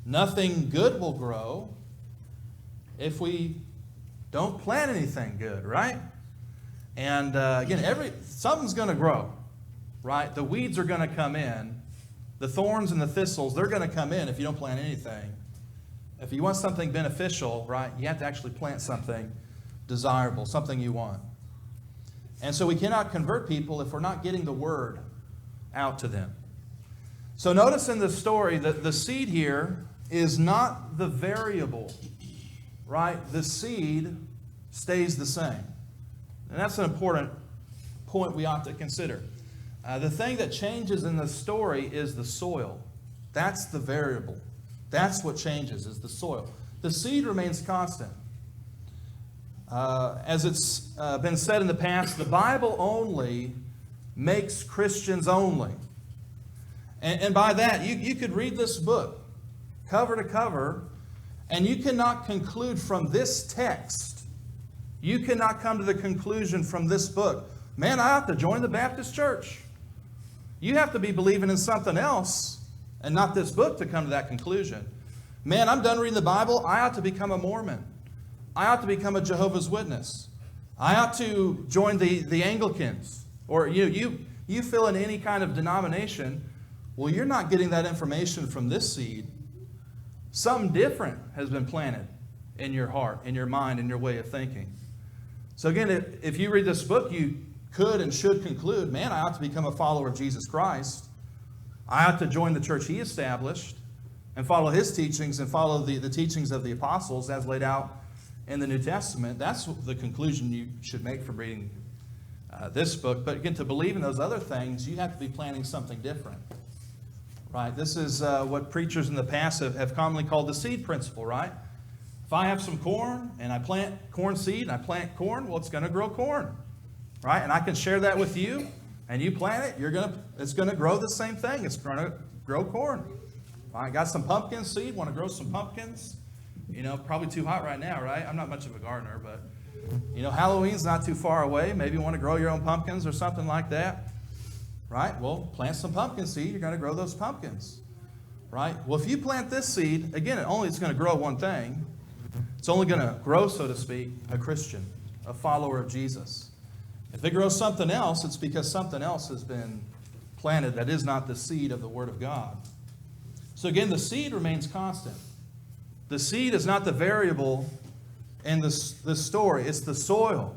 Nothing good will grow if we don't plant anything good, right? And again, something's going to grow, right? The weeds are going to come in. The thorns and the thistles, they're going to come in if you don't plant anything. If you want something beneficial, right, you have to actually plant something desirable, something you want. And so we cannot convert people if we're not getting the word out to them. So notice in this story that the seed here is not the variable, right? The seed stays the same. And that's an important point we ought to consider. The thing that changes in the story is the soil. That's the variable. That's what changes, is the soil. The seed remains constant. As it's been said in the past, the Bible only makes Christians only. And by that, you could read this book cover to cover, and you cannot conclude from this text, you cannot come to the conclusion from this book, man, I have to join the Baptist church. You have to be believing in something else and not this book to come to that conclusion. Man, I'm done reading the Bible. I ought to become a Mormon. I ought to become a Jehovah's Witness. I ought to join the Anglicans. Or you fill in any kind of denomination. Well, you're not getting that information from this seed. Something different has been planted in your heart, in your mind, in your way of thinking. So again, if you read this book, you could and should conclude, man, I ought to become a follower of Jesus Christ. I ought to join the church He established and follow His teachings and follow the teachings of the apostles as laid out in the New Testament. That's the conclusion you should make from reading this book. But again, to believe in those other things, you have to be planting something different. Right? This is what preachers in the past have commonly called the seed principle, right? If I have some corn and I plant corn seed and I plant corn, well, it's going to grow corn. Right? And I can share that with you, and you plant it, it's going to grow the same thing. It's going to grow corn. I got some pumpkin seed, want to grow some pumpkins. Probably too hot right now, right? I'm not much of a gardener, but, Halloween's not too far away. Maybe you want to grow your own pumpkins or something like that. Right? Well, plant some pumpkin seed. You're going to grow those pumpkins. Right? Well, if you plant this seed, again, it's going to grow one thing. It's only going to grow, so to speak, a Christian, a follower of Jesus. If it grows something else, it's because something else has been planted that is not the seed of the Word of God. So again, the seed remains constant. The seed is not the variable in this story. It's the soil.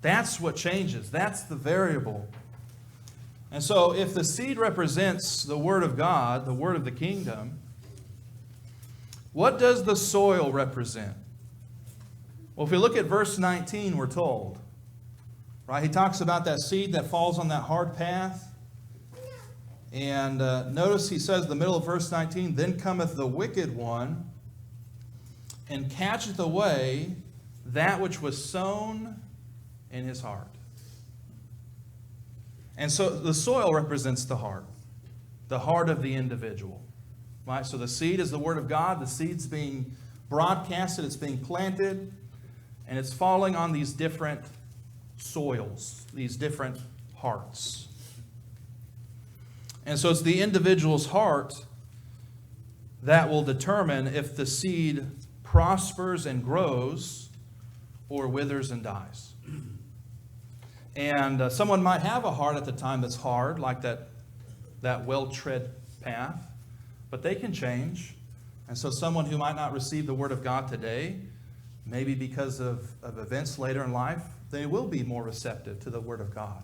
That's what changes. That's the variable. And so if the seed represents the Word of God, the Word of the kingdom, what does the soil represent? Well, if we look at verse 19, we're told, right? He talks about that seed that falls on that hard path. And notice he says in the middle of verse 19, then cometh the wicked one and catcheth away that which was sown in his heart. And so the soil represents the heart of the individual. Right? So the seed is the Word of God. The seed's being broadcasted. It's being planted. And it's falling on these different soils, these different hearts. And so it's the individual's heart that will determine if the seed prospers and grows or withers and dies. And someone might have a heart at the time that's hard, like that well-tread path, but they can change. And so someone who might not receive the Word of God today, maybe because of events later in life, they will be more receptive to the Word of God.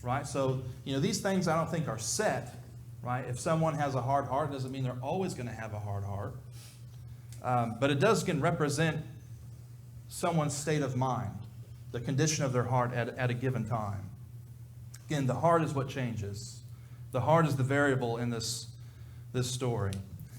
Right? So, these things I don't think are set. Right? If someone has a hard heart, it doesn't mean they're always going to have a hard heart. But it does can represent someone's state of mind, the condition of their heart at a given time. Again, the heart is what changes. The heart is the variable in this story.